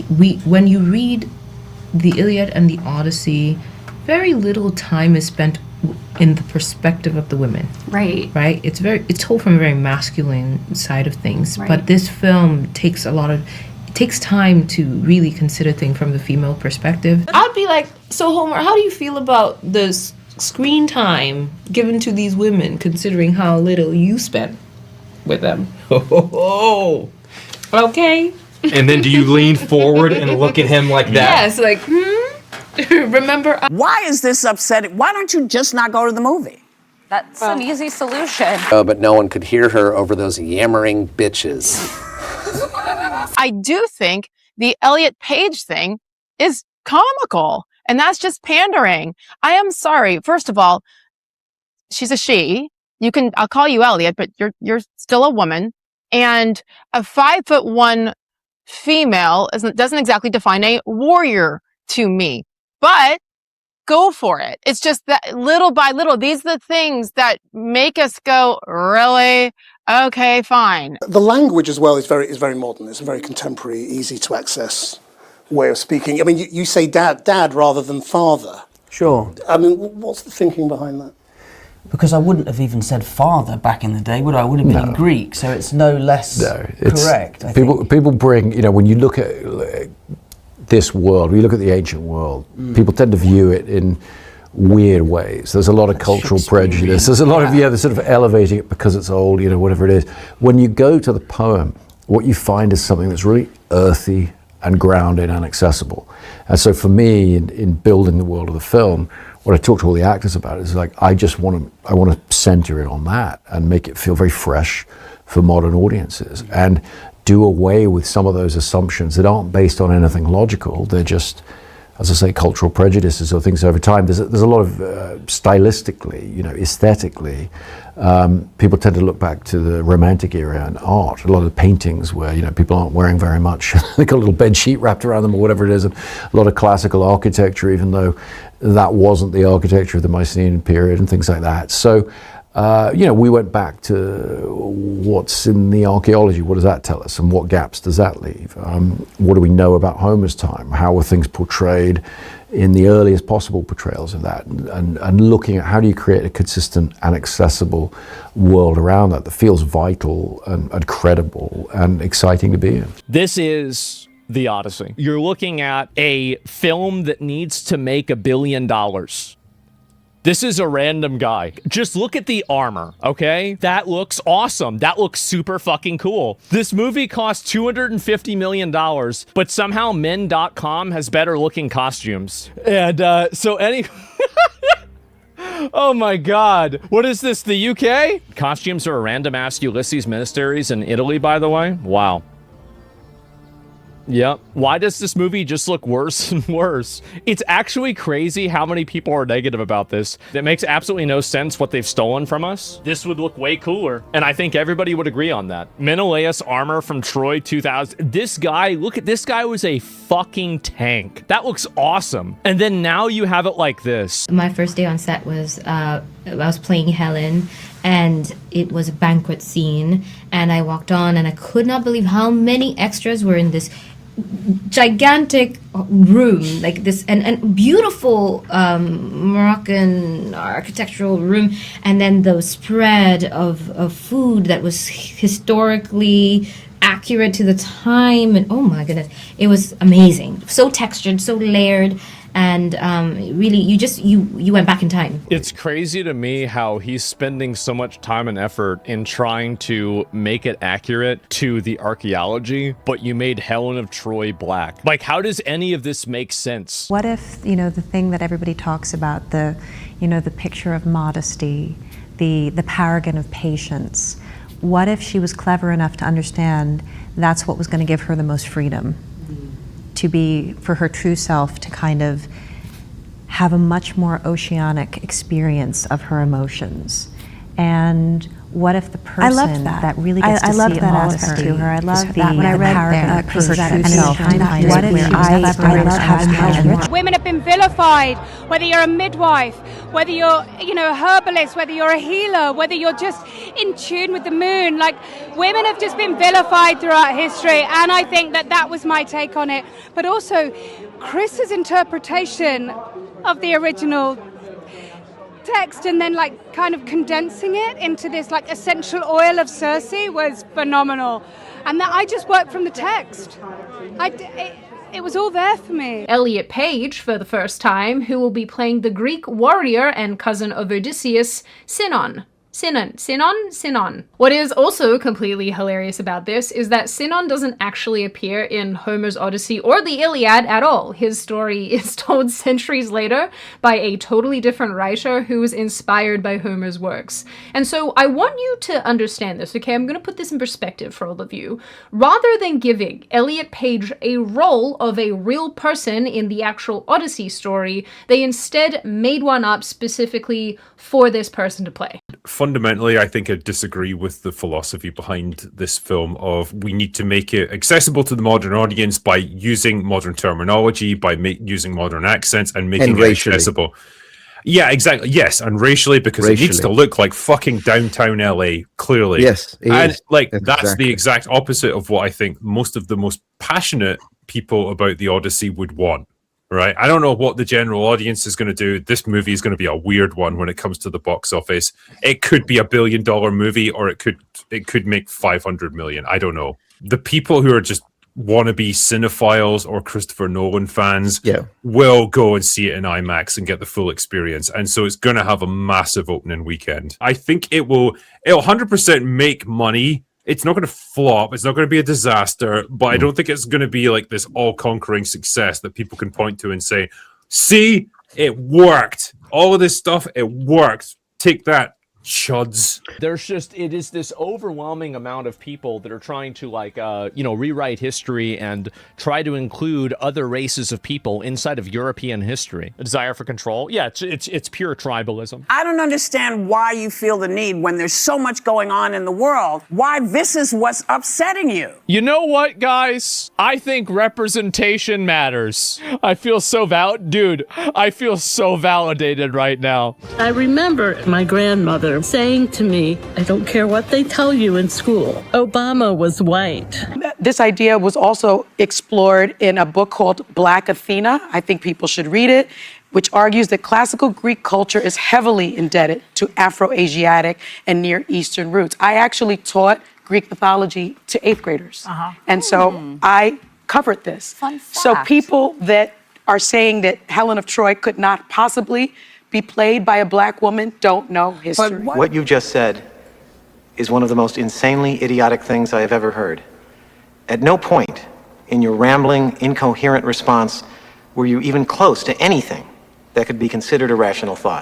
when you read the Iliad and the Odyssey, very little time is spent in the perspective of the women. Right. Right? It's told from a very masculine side of things. Right. But this film takes time to really consider things from the female perspective. I'd be like, so Homer, how do you feel about the screen time given to these women, considering how little you spent with them? Okay. And then do you lean forward and look at him like that? Yes, like, remember? Why is this upsetting? Why don't you just not go to the movie? That's an easy solution. Oh, but no one could hear her over those yammering bitches. I do think the Elliot Page thing is comical, and that's just pandering. I am sorry. First of all, she's a she. I'll call you Elliot, but you're still a woman. And a 5'1" female doesn't exactly define a warrior to me, but go for it. It's just that little by little, these are the things that make us go, really? Okay, fine. The language as well is very modern. It's a very contemporary, easy to access way of speaking. I mean, you say dad rather than father. Sure. I mean, what's the thinking behind that? Because I wouldn't have even said father back in the day, would I? I would have been in Greek, so it's no less correct. People bring, when you look at this world, when you look at the ancient world, people tend to view it in weird ways. There's a lot of cultural prejudice. There's a lot of, they're sort of elevating it because it's old, whatever it is. When you go to the poem, what you find is something that's really earthy and grounded and accessible. And so for me, in building the world of the film, what I talk to all the actors about is like, I want to center it on that and make it feel very fresh for modern audiences and do away with some of those assumptions that aren't based on anything logical. They're just, as I say, cultural prejudices or things over time. There's a lot of stylistically, aesthetically, people tend to look back to the Romantic era and art. A lot of the paintings where people aren't wearing very much. They got a little bed sheet wrapped around them or whatever it is. And a lot of classical architecture, even though that wasn't the architecture of the Mycenaean period and things like that. So, we went back to what's in the archaeology. What does that tell us? And what gaps does that leave? What do we know about Homer's time? How were things portrayed in the earliest possible portrayals of that? And looking at how do you create a consistent and accessible world around that feels vital and credible and exciting to be in. This is the Odyssey. You're looking at a film that needs to make $1 billion. This is a random guy. Just look at the armor, okay? That looks awesome. That looks super fucking cool. This movie cost $250 million, but somehow men.com has better looking costumes. And oh my God. What is this, the UK? Costumes are a random ass Ulysses Ministaries in Italy, by the way. Wow. Yep. Why does this movie just look worse and worse? It's actually crazy how many people are negative about this. It makes absolutely no sense what they've stolen from us. This would look way cooler. And I think everybody would agree on that. Menelaus armor from Troy 2000. This guy, look at this guy, was a fucking tank. That looks awesome. And then now you have it like this. My first day on set was, I was playing Helen, and it was a banquet scene. And I walked on and I could not believe how many extras were in this gigantic room, like this, and beautiful Moroccan architectural room, and then the spread of food that was historically accurate to the time, and oh my goodness, it was amazing. So textured, so layered, and really, you went back in time. It's crazy to me how he's spending so much time and effort in trying to make it accurate to the archaeology, but you made Helen of Troy black. Like, how does any of this make sense? What if, the thing that everybody talks about, the picture of modesty, the paragon of patience, what if she was clever enough to understand that's what was going to give her the most freedom? To be, for her true self, to kind of have a much more oceanic experience of her emotions. And what if the person loved that. really gets to I loved see that all of aspect her, to her. I loved the that when I read power her true self, self. what if she was Women have been vilified, whether you're a midwife, whether you're, a herbalist, whether you're a healer, whether you're just in tune with the moon. Like, women have just been vilified throughout history, and I think that was my take on it. But also, Chris's interpretation of the original text and then kind of condensing it into this essential oil of Circe was phenomenal. And that I just worked from the text. It was all there for me. Elliot Page, for the first time, who will be playing the Greek warrior and cousin of Odysseus, Sinon. What is also completely hilarious about this is that Sinon doesn't actually appear in Homer's Odyssey or the Iliad at all. His story is told centuries later by a totally different writer who was inspired by Homer's works. And so I want you to understand this, okay? I'm going to put this in perspective for all of you. Rather than giving Elliot Page a role of a real person in the actual Odyssey story, they instead made one up specifically for this person to play. Fundamentally, I think I disagree with the philosophy behind this film of we need to make it accessible to the modern audience by using modern terminology, by using modern accents and making it accessible. Yeah, exactly. Yes, and racially, because it needs to look like fucking downtown LA, clearly. Yes, and is. That's the exact opposite of what I think most of the most passionate people about the Odyssey would want. Right, I don't know what the general audience is going to do. This movie is going to be a weird one when it comes to the box office. It could be $1 billion movie, or it could make 500 million. I don't know. The people who are just wannabe cinephiles or Christopher Nolan fans will go and see it in IMAX and get the full experience. And so it's going to have a massive opening weekend. I think it'll 100% make money. It's not going to flop. It's not going to be a disaster, but I don't think it's going to be like this all-conquering success that people can point to and say, see, it worked. All of this stuff, it worked. Take that, chuds. It is this overwhelming amount of people that are trying to rewrite history and try to include other races of people inside of European history. A desire for control. Yeah, it's pure tribalism. I don't understand why you feel the need when there's so much going on in the world, why this is what's upsetting you. You know what, guys? I think representation matters. I feel so validated right now. I remember my grandmother saying to me, I don't care what they tell you in school, Obama was white. This idea was also explored in a book called Black Athena. I think people should read it, which argues that classical Greek culture is heavily indebted to Afro-Asiatic and Near Eastern roots. I actually taught Greek mythology to 8th graders. And so I covered this. Fun fact. So people that are saying that Helen of Troy could not possibly be played by a black woman don't know history. What you just said is one of the most insanely idiotic things I have ever heard. At no point in your rambling, incoherent response were you even close to anything that could be considered a rational thought.